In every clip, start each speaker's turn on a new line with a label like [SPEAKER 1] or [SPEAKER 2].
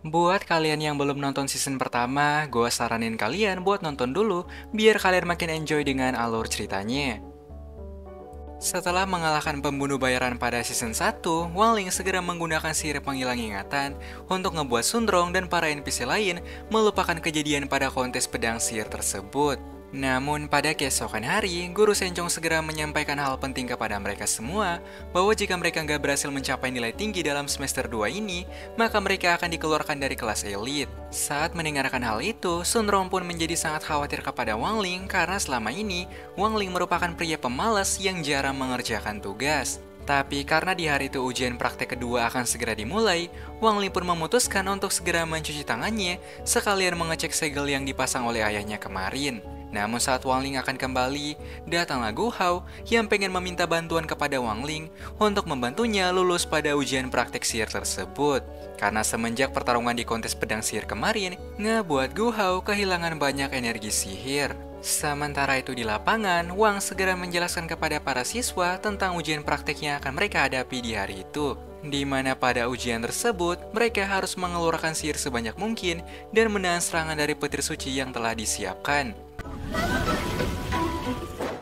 [SPEAKER 1] Buat kalian yang belum nonton season pertama, gue saranin kalian buat nonton dulu, biar kalian makin enjoy dengan alur ceritanya. Setelah mengalahkan pembunuh bayaran pada season 1, Wang Ling segera menggunakan sihir penghilang ingatan untuk ngebuat Sundrong dan para NPC lain melupakan kejadian pada kontes pedang sihir tersebut. Namun pada keesokan hari, Guru Sencong segera menyampaikan hal penting kepada mereka semua, bahwa jika mereka nggak berhasil mencapai nilai tinggi dalam semester 2 ini, maka mereka akan dikeluarkan dari kelas elit. Saat mendengarkan hal itu, Sunrong pun menjadi sangat khawatir kepada Wang Ling karena selama ini, Wang Ling merupakan pria pemalas yang jarang mengerjakan tugas. Tapi karena di hari itu ujian praktek kedua akan segera dimulai, Wang Ling pun memutuskan untuk segera mencuci tangannya, sekalian mengecek segel yang dipasang oleh ayahnya kemarin. Namun saat Wang Ling akan kembali, datanglah Gu Hao yang pengen meminta bantuan kepada Wang Ling untuk membantunya lulus pada ujian praktek sihir tersebut. Karena semenjak pertarungan di kontes pedang sihir kemarin, ngebuat Gu Hao kehilangan banyak energi sihir. Sementara itu di lapangan, Wang segera menjelaskan kepada para siswa tentang ujian praktek yang akan mereka hadapi di hari itu. Di mana pada ujian tersebut, mereka harus mengeluarkan sihir sebanyak mungkin dan menahan serangan dari petir suci yang telah disiapkan.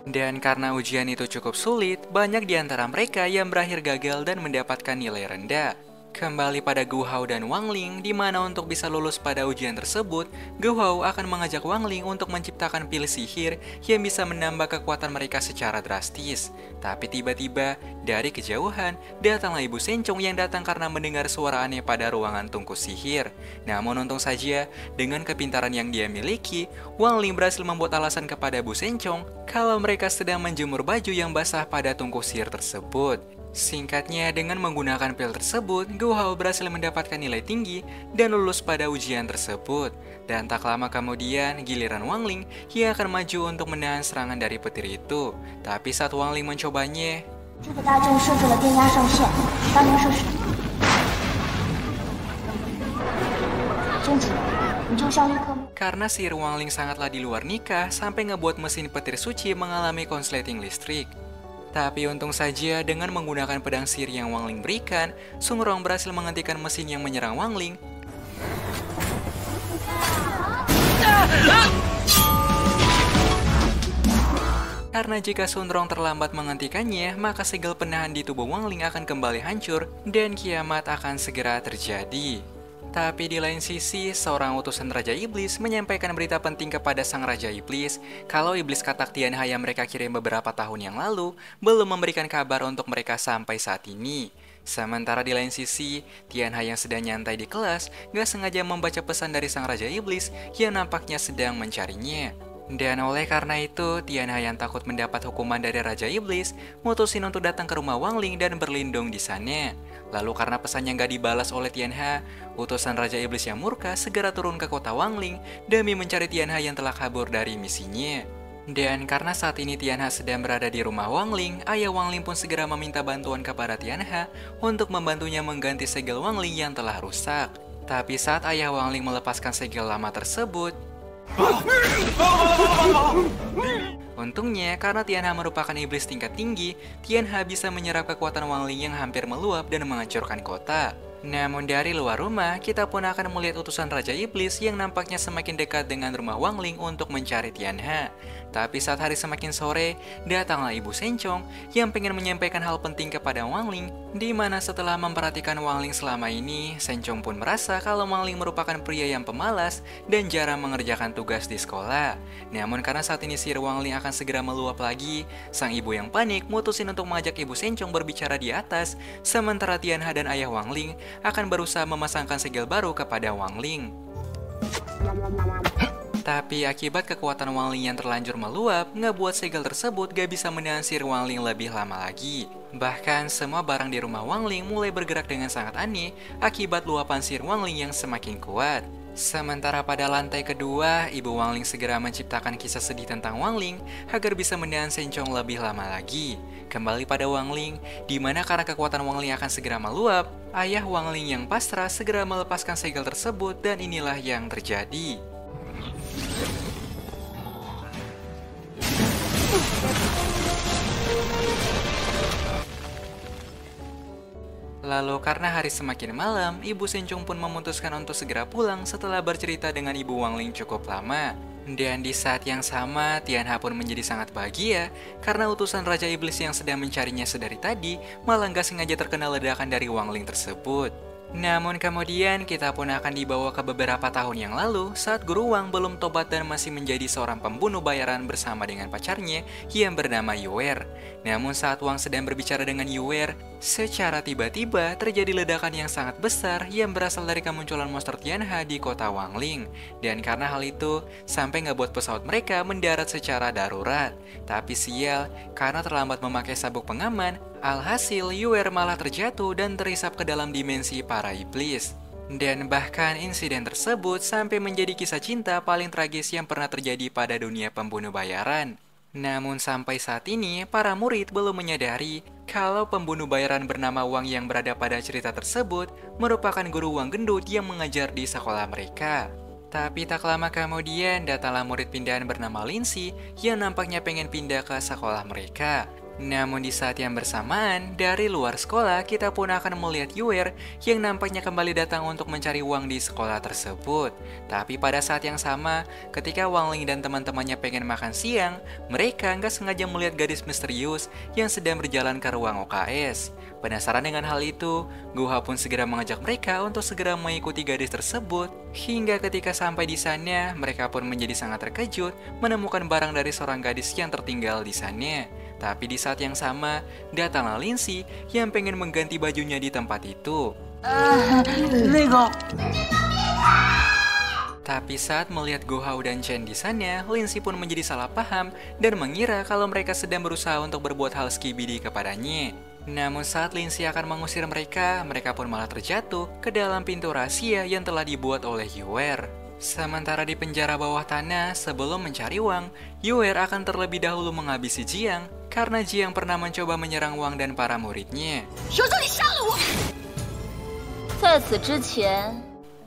[SPEAKER 1] Dan karena ujian itu cukup sulit, banyak di antara mereka yang berakhir gagal dan mendapatkan nilai rendah. Kembali pada Gu Hao dan Wang Ling, di mana untuk bisa lulus pada ujian tersebut, Gu Hao akan mengajak Wang Ling untuk menciptakan pil sihir yang bisa menambah kekuatan mereka secara drastis. Tapi tiba-tiba, dari kejauhan, datanglah Ibu Sencong yang datang karena mendengar suara aneh pada ruangan tungku sihir. Namun untung saja, dengan kepintaran yang dia miliki, Wang Ling berhasil membuat alasan kepada Bu Sencong kalau mereka sedang menjemur baju yang basah pada tungku sihir tersebut. Singkatnya, dengan menggunakan pil tersebut, Gu Hao berhasil mendapatkan nilai tinggi dan lulus pada ujian tersebut. Dan tak lama kemudian, giliran Wang Ling yang akan maju untuk menahan serangan dari petir itu. Tapi saat Wang Ling mencobanya, karena sihir Wang Ling sangatlah di luar nikah, sampai ngebuat mesin petir suci mengalami konsleting listrik. Tapi untung saja dengan menggunakan pedang sihir yang Wang Ling berikan, Sungrong berhasil menghentikan mesin yang menyerang Wang Ling. Karena jika Sunrong terlambat menghentikannya, maka segel penahan di tubuh Wang Ling akan kembali hancur dan kiamat akan segera terjadi. Tapi di lain sisi, seorang utusan Raja Iblis menyampaikan berita penting kepada Sang Raja Iblis kalau Iblis Katak Tianha yang mereka kirim beberapa tahun yang lalu belum memberikan kabar untuk mereka sampai saat ini. Sementara di lain sisi, Tianha yang sedang nyantai di kelas gak sengaja membaca pesan dari Sang Raja Iblis yang nampaknya sedang mencarinya. Dan oleh karena itu, Tianha yang takut mendapat hukuman dari Raja Iblis mutusin untuk datang ke rumah Wang Ling dan berlindung di sana. Lalu karena pesannya nggak dibalas oleh Tianha, utusan Raja Iblis yang murka segera turun ke kota Wang Ling demi mencari Tianha yang telah kabur dari misinya. Dan karena saat ini Tianha sedang berada di rumah Wang Ling, ayah Wang Ling pun segera meminta bantuan kepada Tianha untuk membantunya mengganti segel Wang Ling yang telah rusak. Tapi saat ayah Wang Ling melepaskan segel lama tersebut, untungnya, karena Tianha merupakan iblis tingkat tinggi, Tianha bisa menyerap kekuatan Wang Ling yang hampir meluap dan menghancurkan kota. Namun dari luar rumah, kita pun akan melihat utusan Raja Iblis yang nampaknya semakin dekat dengan rumah Wang Ling untuk mencari Tianha. Tapi saat hari semakin sore, datanglah Ibu Sencong yang pengen menyampaikan hal penting kepada Wang Ling, di mana setelah memperhatikan Wang Ling selama ini, Sencong pun merasa kalau Wang Ling merupakan pria yang pemalas dan jarang mengerjakan tugas di sekolah. Namun karena saat ini sihir Wang Ling akan segera meluap lagi, sang ibu yang panik mutusin untuk mengajak Ibu Sencong berbicara di atas, sementara Tianha dan ayah Wang Ling akan berusaha memasangkan segel baru kepada Wang Ling. Tapi akibat kekuatan Wang Ling yang terlanjur meluap, ngebuat segel tersebut gak bisa menahan sihir Wang Ling lebih lama lagi. Bahkan semua barang di rumah Wang Ling mulai bergerak dengan sangat aneh akibat luapan sihir Wang Ling yang semakin kuat. Sementara pada lantai kedua, Ibu Wang Ling segera menciptakan kisah sedih tentang Wang Ling agar bisa menahan Sencong lebih lama lagi. Kembali pada Wang Ling, di mana karena kekuatan Wang Ling akan segera meluap, ayah Wang Ling yang pasrah segera melepaskan segel tersebut dan inilah yang terjadi. Lalu karena hari semakin malam, Ibu Senchung pun memutuskan untuk segera pulang setelah bercerita dengan Ibu Wangling cukup lama. Dan di saat yang sama, Tianha pun menjadi sangat bahagia karena utusan Raja Iblis yang sedang mencarinya sedari tadi malah nggak sengaja terkena ledakan dari Wangling tersebut. Namun kemudian kita pun akan dibawa ke beberapa tahun yang lalu saat Guru Wang belum tobat dan masih menjadi seorang pembunuh bayaran bersama dengan pacarnya yang bernama Yuer. Namun saat Wang sedang berbicara dengan Yuer, secara tiba-tiba terjadi ledakan yang sangat besar yang berasal dari kemunculan monster Tianha di kota Wangling. Dan karena hal itu, sampai nggak buat pesawat mereka mendarat secara darurat. Tapi sial, karena terlambat memakai sabuk pengaman, alhasil Yuer malah terjatuh dan terhisap ke dalam dimensi para iblis. Dan bahkan insiden tersebut sampai menjadi kisah cinta paling tragis yang pernah terjadi pada dunia pembunuh bayaran. Namun sampai saat ini, para murid belum menyadari kalau pembunuh bayaran bernama Wang yang berada pada cerita tersebut merupakan guru Wang gendut yang mengajar di sekolah mereka. Tapi tak lama kemudian datanglah murid pindahan bernama Lindsay yang nampaknya pengen pindah ke sekolah mereka. Namun di saat yang bersamaan, dari luar sekolah kita pun akan melihat Yuer yang nampaknya kembali datang untuk mencari Wang di sekolah tersebut. Tapi pada saat yang sama, ketika Wangling dan teman-temannya pengen makan siang, mereka nggak sengaja melihat gadis misterius yang sedang berjalan ke ruang OKS. Penasaran dengan hal itu, Guha pun segera mengajak mereka untuk segera mengikuti gadis tersebut. Hingga ketika sampai di sana, mereka pun menjadi sangat terkejut menemukan barang dari seorang gadis yang tertinggal di sana. Tapi di saat yang sama, datanglah Lindsay yang pengen mengganti bajunya di tempat itu. Tapi saat melihat Go Hao dan Chen di sana, Lindsay pun menjadi salah paham dan mengira kalau mereka sedang berusaha untuk berbuat hal skibidi kepadanya. Namun saat Lindsay akan mengusir mereka, mereka pun malah terjatuh ke dalam pintu rahasia yang telah dibuat oleh Yuer. Sementara di penjara bawah tanah, sebelum mencari Wang, Yuer akan terlebih dahulu menghabisi Jiang karena Jiang pernah mencoba menyerang Wang dan para muridnya.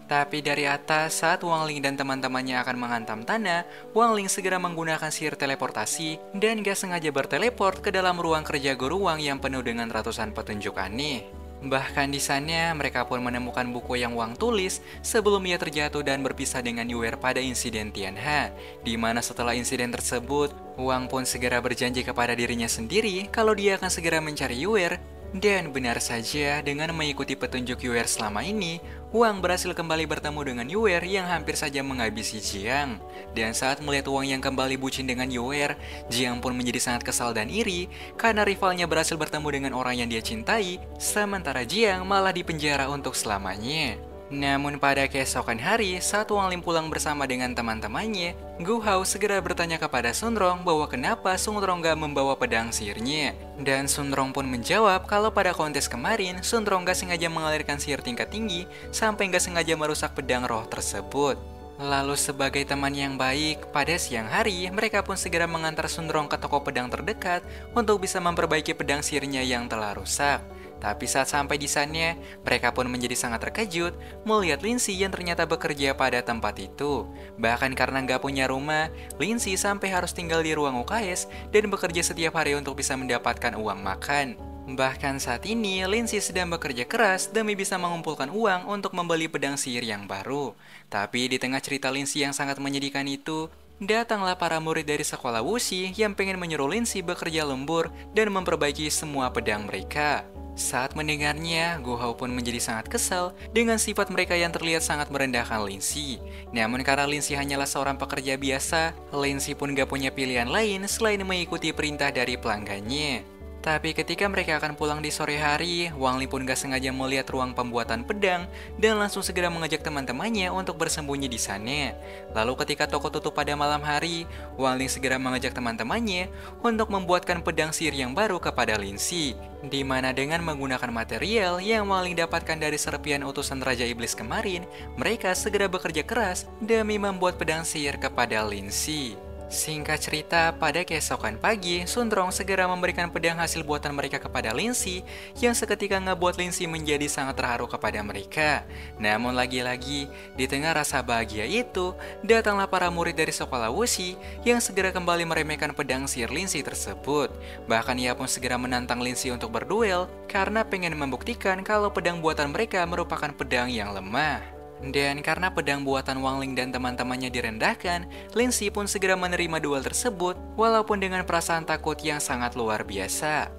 [SPEAKER 1] Tapi dari atas, saat Wangling dan teman-temannya akan menghantam tanah, Wangling segera menggunakan sihir teleportasi dan gak sengaja berteleport ke dalam ruang kerja Guru Wang yang penuh dengan ratusan petunjuk aneh. Bahkan di sana, mereka pun menemukan buku yang Wang tulis sebelum ia terjatuh dan berpisah dengan Yuer pada insiden Tianha. Di mana setelah insiden tersebut, Wang pun segera berjanji kepada dirinya sendiri kalau dia akan segera mencari Yuer. Dan benar saja, dengan mengikuti petunjuk Yuer selama ini, Wang berhasil kembali bertemu dengan Yuer yang hampir saja menghabisi Jiang. Dan saat melihat Wang yang kembali bucin dengan Yuer, Jiang pun menjadi sangat kesal dan iri karena rivalnya berhasil bertemu dengan orang yang dia cintai, sementara Jiang malah dipenjara untuk selamanya. Namun pada keesokan hari, saat Wang Lim pulang bersama dengan teman-temannya, Gu Hao segera bertanya kepada Sun Rong bahwa kenapa Sun Rong gak membawa pedang sihirnya. Dan Sun Rong pun menjawab kalau pada kontes kemarin, Sun Rong gak sengaja mengalirkan sihir tingkat tinggi sampai gak sengaja merusak pedang roh tersebut. Lalu sebagai teman yang baik, pada siang hari mereka pun segera mengantar Sun Rong ke toko pedang terdekat untuk bisa memperbaiki pedang sihirnya yang telah rusak. Tapi saat sampai di sana, mereka pun menjadi sangat terkejut melihat Lindsay yang ternyata bekerja pada tempat itu. Bahkan karena nggak punya rumah, Lindsay sampai harus tinggal di ruang UKS dan bekerja setiap hari untuk bisa mendapatkan uang makan. Bahkan saat ini, Lindsay sedang bekerja keras demi bisa mengumpulkan uang untuk membeli pedang sihir yang baru. Tapi di tengah cerita Lindsay yang sangat menyedihkan itu, datanglah para murid dari sekolah Wuxi yang pengen menyuruh Lindsay bekerja lembur dan memperbaiki semua pedang mereka. Saat mendengarnya, Go Hao pun menjadi sangat kesal dengan sifat mereka yang terlihat sangat merendahkan Lindsay. Namun karena Lindsay hanyalah seorang pekerja biasa, Lindsay pun gak punya pilihan lain selain mengikuti perintah dari pelanggannya. Tapi ketika mereka akan pulang di sore hari, Wang Lim pun gak sengaja melihat ruang pembuatan pedang dan langsung segera mengajak teman-temannya untuk bersembunyi di sana. Lalu ketika toko tutup pada malam hari, Wang Lim segera mengajak teman-temannya untuk membuatkan pedang sihir yang baru kepada Lindsay. Di mana dengan menggunakan material yang Wang Lim dapatkan dari serpian utusan Raja Iblis kemarin, mereka segera bekerja keras demi membuat pedang sihir kepada Lindsay. Singkat cerita, pada keesokan pagi, Sundrong segera memberikan pedang hasil buatan mereka kepada Lindsay, yang seketika ngebuat Lindsay menjadi sangat terharu kepada mereka. Namun lagi-lagi, di tengah rasa bahagia itu, datanglah para murid dari sekolah Wuxi yang segera kembali meremehkan pedang sihir Lindsay tersebut. Bahkan ia pun segera menantang Lindsay untuk berduel, karena pengen membuktikan kalau pedang buatan mereka merupakan pedang yang lemah. Dan karena pedang buatan Wang Ling dan teman-temannya direndahkan, Lindsay pun segera menerima duel tersebut, walaupun dengan perasaan takut yang sangat luar biasa.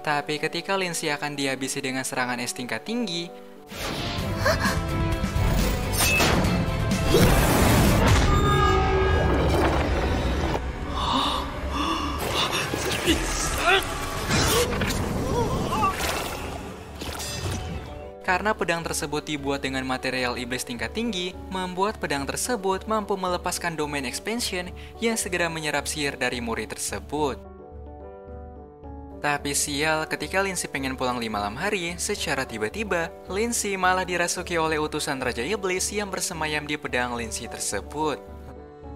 [SPEAKER 1] Tapi ketika Lindsay akan dihabisi dengan serangan es tingkat tinggi, karena pedang tersebut dibuat dengan material iblis tingkat tinggi, membuat pedang tersebut mampu melepaskan domain expansion yang segera menyerap sihir dari murid tersebut. Tapi sial, ketika Lindsay pengen pulang di malam hari, secara tiba-tiba, Lindsay malah dirasuki oleh utusan Raja Iblis yang bersemayam di pedang Lindsay tersebut.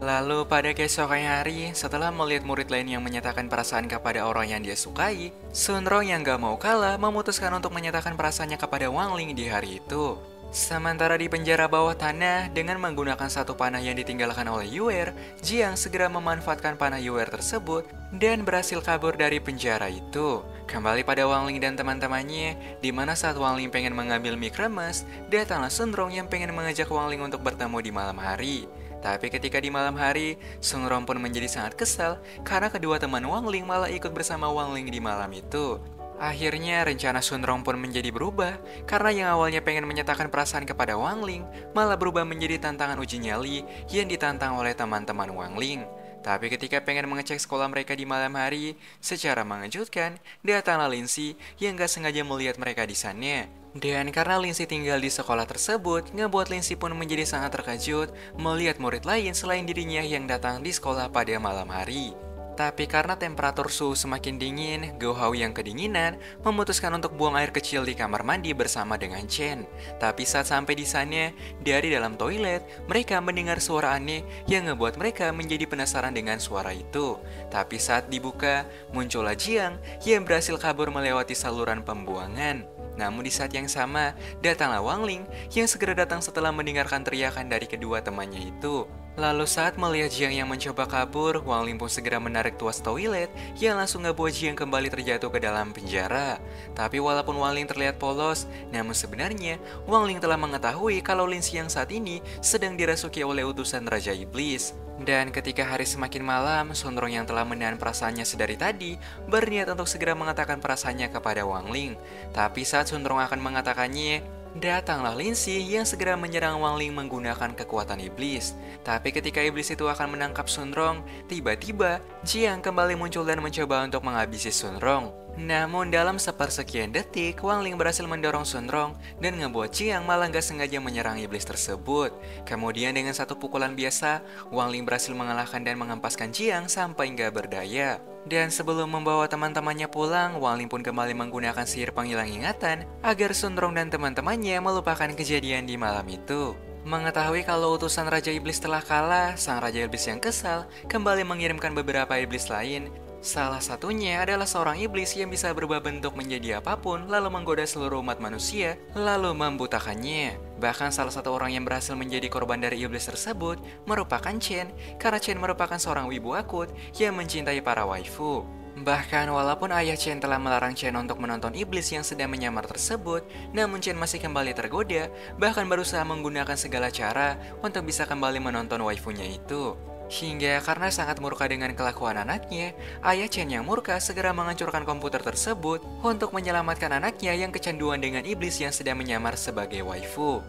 [SPEAKER 1] Lalu pada keesokan hari, setelah melihat murid lain yang menyatakan perasaan kepada orang yang dia sukai, Sundrong yang gak mau kalah memutuskan untuk menyatakan perasaannya kepada Wang Ling di hari itu. Sementara di penjara bawah tanah, dengan menggunakan satu panah yang ditinggalkan oleh Yuer, Jiang segera memanfaatkan panah Yuer tersebut dan berhasil kabur dari penjara itu. Kembali pada Wang Ling dan teman-temannya, di mana saat Wang Ling pengen mengambil mic remes, datanglah Sundrong yang pengen mengajak Wang Ling untuk bertemu di malam hari. Tapi ketika di malam hari, Sundrong pun menjadi sangat kesal karena kedua teman Wang Ling malah ikut bersama Wang Ling di malam itu. Akhirnya rencana Sundrong pun menjadi berubah karena yang awalnya pengen menyatakan perasaan kepada Wang Ling malah berubah menjadi tantangan uji nyali yang ditantang oleh teman-teman Wang Ling. Tapi ketika pengen mengecek sekolah mereka di malam hari, secara mengejutkan, datanglah Lindsay yang gak sengaja melihat mereka di sana. Dan karena Lindsay tinggal di sekolah tersebut, ngebuat Lindsay pun menjadi sangat terkejut melihat murid lain selain dirinya yang datang di sekolah pada malam hari. Tapi karena temperatur suhu semakin dingin, Go Hao yang kedinginan memutuskan untuk buang air kecil di kamar mandi bersama dengan Chen. Tapi saat sampai di sana, dari dalam toilet, mereka mendengar suara aneh yang ngebuat mereka menjadi penasaran dengan suara itu. Tapi saat dibuka, muncullah Jiang yang berhasil kabur melewati saluran pembuangan. Namun di saat yang sama, datanglah Wang Ling yang segera datang setelah mendengarkan teriakan dari kedua temannya itu. Lalu saat melihat Jiang yang mencoba kabur, Wang Ling pun segera menarik tuas toilet yang langsung ngebuat Jiang kembali terjatuh ke dalam penjara. Tapi walaupun Wang Ling terlihat polos, namun sebenarnya Wang Ling telah mengetahui kalau Lindsay yang saat ini sedang dirasuki oleh utusan Raja Iblis. Dan ketika hari semakin malam, Sundrong yang telah menahan perasaannya sedari tadi berniat untuk segera mengatakan perasaannya kepada Wang Ling. Tapi saat Sundrong akan mengatakannya, datanglah Lindsay yang segera menyerang Wang Ling menggunakan kekuatan iblis. Tapi ketika iblis itu akan menangkap Sundrong, tiba-tiba Jiang kembali muncul dan mencoba untuk menghabisi Sundrong. Namun dalam sepersekian detik, Wang Ling berhasil mendorong Sundrong dan ngebuat Jiang malah gak sengaja menyerang iblis tersebut. Kemudian dengan satu pukulan biasa, Wang Ling berhasil mengalahkan dan menghempaskan Jiang sampai gak berdaya. Dan sebelum membawa teman-temannya pulang, Wang Ling pun kembali menggunakan sihir penghilang ingatan agar Sundrong dan teman-temannya melupakan kejadian di malam itu. Mengetahui kalau utusan Raja Iblis telah kalah, sang Raja Iblis yang kesal kembali mengirimkan beberapa iblis lain. Salah satunya adalah seorang iblis yang bisa berubah bentuk menjadi apapun lalu menggoda seluruh umat manusia lalu membutakannya. Bahkan salah satu orang yang berhasil menjadi korban dari iblis tersebut merupakan Chen, karena Chen merupakan seorang wibu akut yang mencintai para waifu. Bahkan walaupun ayah Chen telah melarang Chen untuk menonton iblis yang sedang menyamar tersebut, namun Chen masih kembali tergoda, bahkan berusaha menggunakan segala cara untuk bisa kembali menonton waifunya itu. Hingga karena sangat murka dengan kelakuan anaknya, ayah Chen yang murka segera menghancurkan komputer tersebut untuk menyelamatkan anaknya yang kecanduan dengan iblis yang sedang menyamar sebagai waifu.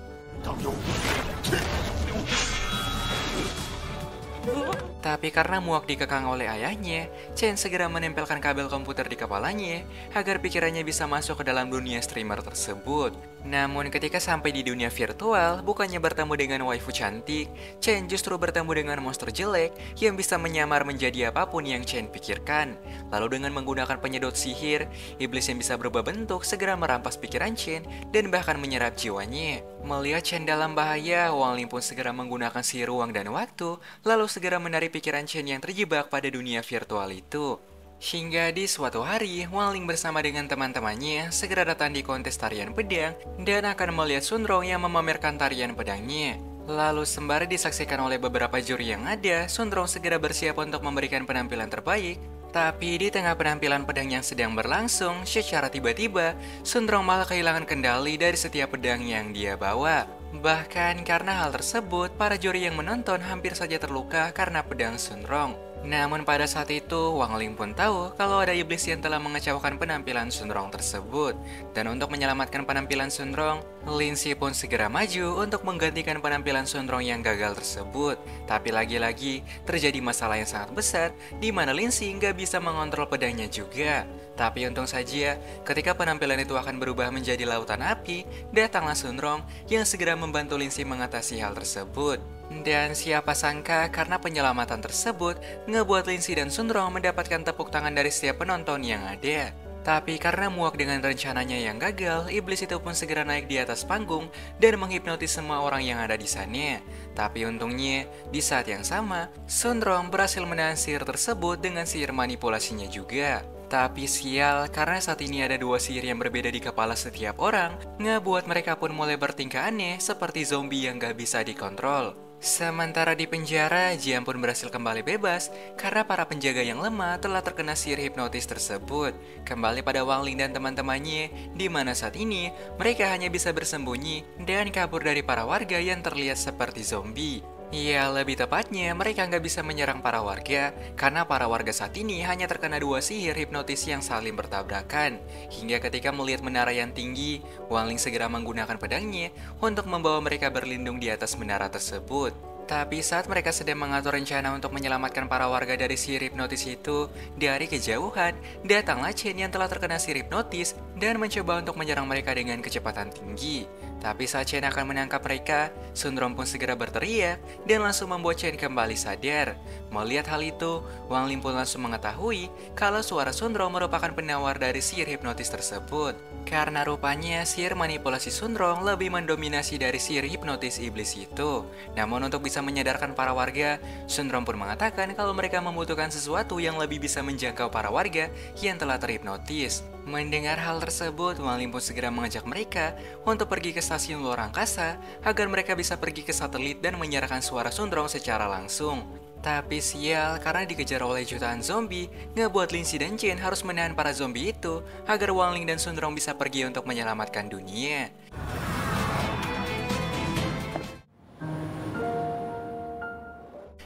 [SPEAKER 1] Tapi karena muak dikekang oleh ayahnya, Chen segera menempelkan kabel komputer di kepalanya agar pikirannya bisa masuk ke dalam dunia streamer tersebut. Namun ketika sampai di dunia virtual, bukannya bertemu dengan waifu cantik, Chen justru bertemu dengan monster jelek yang bisa menyamar menjadi apapun yang Chen pikirkan. Lalu dengan menggunakan penyedot sihir, iblis yang bisa berubah bentuk segera merampas pikiran Chen dan bahkan menyerap jiwanya. Melihat Chen dalam bahaya, Wang Ling pun segera menggunakan sihir ruang dan waktu, lalu segera menarik pikiran Chen yang terjebak pada dunia virtual itu. Hingga di suatu hari, Wang Ling bersama dengan teman-temannya segera datang di kontes tarian pedang dan akan melihat Sun Rong yang memamerkan tarian pedangnya. Lalu sembari disaksikan oleh beberapa juri yang ada, Sun Rong segera bersiap untuk memberikan penampilan terbaik. Tapi di tengah penampilan pedang yang sedang berlangsung, secara tiba-tiba, Sun Rong malah kehilangan kendali dari setiap pedang yang dia bawa. Bahkan karena hal tersebut, para juri yang menonton hampir saja terluka karena pedang Sun Rong. Namun pada saat itu, Wang Ling pun tahu kalau ada iblis yang telah mengecewakan penampilan Sun Rong tersebut. Dan untuk menyelamatkan penampilan Sun Rong, Lin Si pun segera maju untuk menggantikan penampilan Sun Rong yang gagal tersebut. Tapi lagi-lagi, terjadi masalah yang sangat besar, di mana Lin Si nggak bisa mengontrol pedangnya juga. Tapi untung saja, ketika penampilan itu akan berubah menjadi lautan api, datanglah Sun Rong yang segera membantu Lin Si mengatasi hal tersebut. Dan siapa sangka karena penyelamatan tersebut, ngebuat Lin Si dan Sun Rong mendapatkan tepuk tangan dari setiap penonton yang ada. Tapi karena muak dengan rencananya yang gagal, iblis itu pun segera naik di atas panggung dan menghipnotis semua orang yang ada di sana. Tapi untungnya, di saat yang sama, Sun Rong berhasil menahan sihir tersebut dengan sihir manipulasinya juga. Tapi sial, karena saat ini ada dua sihir yang berbeda di kepala setiap orang, ngebuat mereka pun mulai bertingkah aneh seperti zombie yang gak bisa dikontrol. Sementara di penjara, Jian pun berhasil kembali bebas karena para penjaga yang lemah telah terkena sihir hipnotis tersebut. Kembali pada Wang Ling dan teman-temannya, di mana saat ini mereka hanya bisa bersembunyi dan kabur dari para warga yang terlihat seperti zombie. Ya, lebih tepatnya mereka nggak bisa menyerang para warga karena para warga saat ini hanya terkena dua sihir hipnotis yang saling bertabrakan. Hingga ketika melihat menara yang tinggi, Wang Ling segera menggunakan pedangnya untuk membawa mereka berlindung di atas menara tersebut. Tapi saat mereka sedang mengatur rencana untuk menyelamatkan para warga dari sihir hipnotis itu, dari kejauhan, datanglah Chen yang telah terkena sihir hipnotis dan mencoba untuk menyerang mereka dengan kecepatan tinggi. Tapi saat Chen akan menangkap mereka, Sun Rong pun segera berteriak dan langsung membuat Chen kembali sadar. Melihat hal itu, Wang Ling pun langsung mengetahui kalau suara Sun Rong merupakan penawar dari sihir hipnotis tersebut. Karena rupanya sihir manipulasi Sun Rong lebih mendominasi dari sihir hipnotis iblis itu. Namun untuk bisa menyadarkan para warga, Sun Rong pun mengatakan kalau mereka membutuhkan sesuatu yang lebih bisa menjangkau para warga yang telah terhipnotis. Mendengar hal tersebut, Wang Ling pun segera mengajak mereka untuk pergi ke stasiun luar angkasa agar mereka bisa pergi ke satelit dan menyerahkan suara Sun Rong secara langsung. Tapi sial, karena dikejar oleh jutaan zombie, ngebuat Lin Si dan Chen harus menahan para zombie itu agar Wang Ling dan Sun Rong bisa pergi untuk menyelamatkan dunia.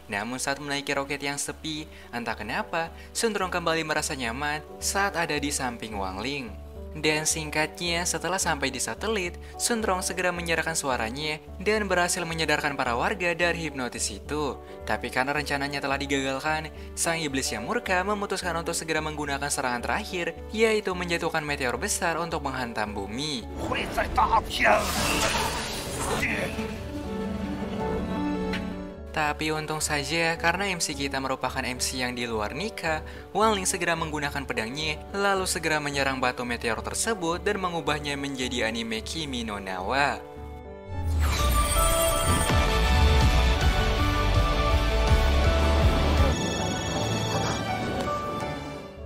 [SPEAKER 1] Namun saat menaiki roket yang sepi, entah kenapa, Sun Rong kembali merasa nyaman saat ada di samping Wang Ling. Dan singkatnya, setelah sampai di satelit, Sun Rong segera menyerahkan suaranya dan berhasil menyadarkan para warga dari hipnotis itu. Tapi karena rencananya telah digagalkan, sang iblis yang murka memutuskan untuk segera menggunakan serangan terakhir, yaitu menjatuhkan meteor besar untuk menghantam bumi. Tapi untung saja karena MC kita merupakan MC yang di luar nikah, Wang Ling segera menggunakan pedangnya, lalu segera menyerang batu meteor tersebut dan mengubahnya menjadi anime Kimi no Na wa.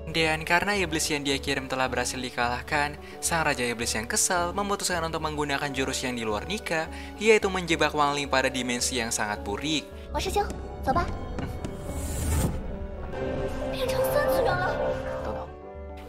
[SPEAKER 1] Dan karena iblis yang dia kirim telah berhasil dikalahkan, sang raja iblis yang kesal memutuskan untuk menggunakan jurus yang di luar nikah, yaitu menjebak Wang Ling pada dimensi yang sangat burik.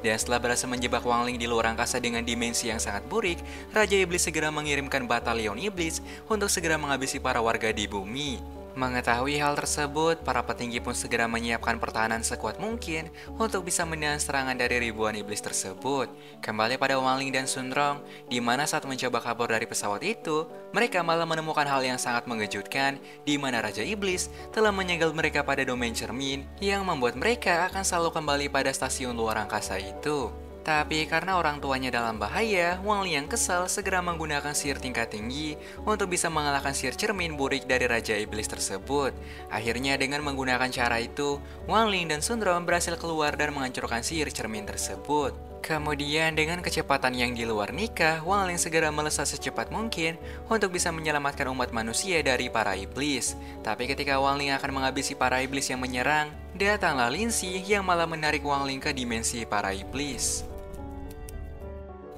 [SPEAKER 1] Dan setelah berhasil menjebak Wang Ling di luar angkasa dengan dimensi yang sangat burik, Raja Iblis segera mengirimkan batalion iblis untuk segera menghabisi para warga di bumi. Mengetahui hal tersebut, para petinggi pun segera menyiapkan pertahanan sekuat mungkin untuk bisa menahan serangan dari ribuan iblis tersebut. Kembali pada Wang Ling dan Sun Rong, di mana saat mencoba kabur dari pesawat itu, mereka malah menemukan hal yang sangat mengejutkan, di mana Raja Iblis telah menyegel mereka pada domain cermin, yang membuat mereka akan selalu kembali pada stasiun luar angkasa itu. Tapi karena orang tuanya dalam bahaya, Wang Ling yang kesal segera menggunakan sihir tingkat tinggi untuk bisa mengalahkan sihir cermin burik dari Raja Iblis tersebut. Akhirnya dengan menggunakan cara itu, Wang Ling dan Sun Rong berhasil keluar dan menghancurkan sihir cermin tersebut. Kemudian dengan kecepatan yang di luar nikah, Wang Ling segera melesat secepat mungkin untuk bisa menyelamatkan umat manusia dari para iblis. Tapi ketika Wang Ling akan menghabisi para iblis yang menyerang, datanglah Lin Si yang malah menarik Wang Ling ke dimensi para iblis.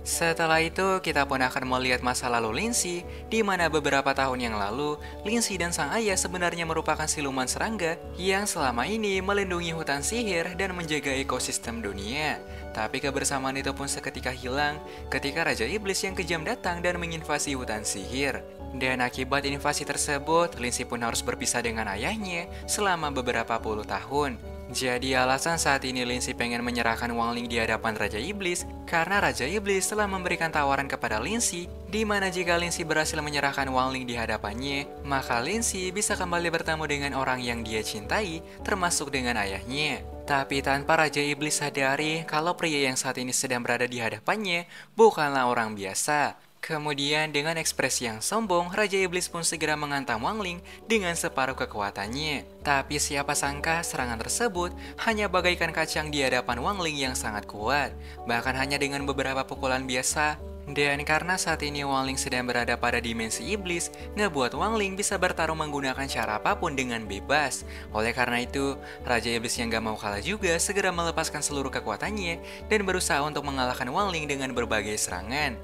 [SPEAKER 1] Setelah itu, kita pun akan melihat masa lalu Lin Si, di mana beberapa tahun yang lalu, Lin Si dan sang ayah sebenarnya merupakan siluman serangga yang selama ini melindungi hutan sihir dan menjaga ekosistem dunia. Tapi kebersamaan itu pun seketika hilang ketika Raja Iblis yang kejam datang dan menginvasi hutan sihir. Dan akibat invasi tersebut, Lin Si pun harus berpisah dengan ayahnya selama beberapa puluh tahun. Jadi alasan saat ini Lin Si pengen menyerahkan Wang Ling di hadapan Raja Iblis karena Raja Iblis telah memberikan tawaran kepada Lin Si di mana jika Lin Si berhasil menyerahkan Wang Ling di hadapannya, maka Lin Si bisa kembali bertemu dengan orang yang dia cintai, termasuk dengan ayahnya. Tapi tanpa Raja Iblis sadari kalau pria yang saat ini sedang berada di hadapannya bukanlah orang biasa. Kemudian dengan ekspresi yang sombong, Raja Iblis pun segera menghantam Wang Ling dengan separuh kekuatannya. Tapi siapa sangka serangan tersebut hanya bagaikan kacang di hadapan Wang Ling yang sangat kuat. Bahkan hanya dengan beberapa pukulan biasa. Dan karena saat ini Wang Ling sedang berada pada dimensi iblis, ngebuat Wang Ling bisa bertarung menggunakan cara apapun dengan bebas. Oleh karena itu, Raja Iblis yang gak mau kalah juga segera melepaskan seluruh kekuatannya dan berusaha untuk mengalahkan Wang Ling dengan berbagai serangan.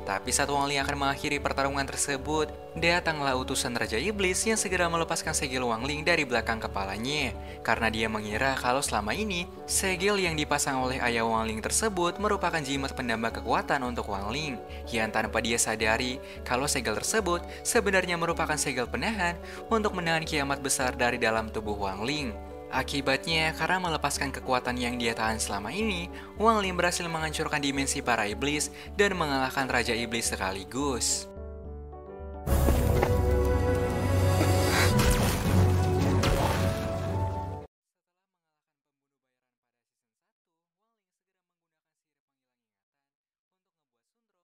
[SPEAKER 1] Tapi saat Wang Ling akan mengakhiri pertarungan tersebut, datanglah utusan Raja Iblis yang segera melepaskan segel Wang Ling dari belakang kepalanya. Karena dia mengira kalau selama ini, segel yang dipasang oleh ayah Wang Ling tersebut merupakan jimat penambah kekuatan untuk Wang Ling. Yang tanpa dia sadari kalau segel tersebut sebenarnya merupakan segel penahan untuk menahan kiamat besar dari dalam tubuh Wang Ling. Akibatnya, karena melepaskan kekuatan yang dia tahan selama ini, Wang Ling berhasil menghancurkan dimensi para iblis dan mengalahkan Raja Iblis sekaligus.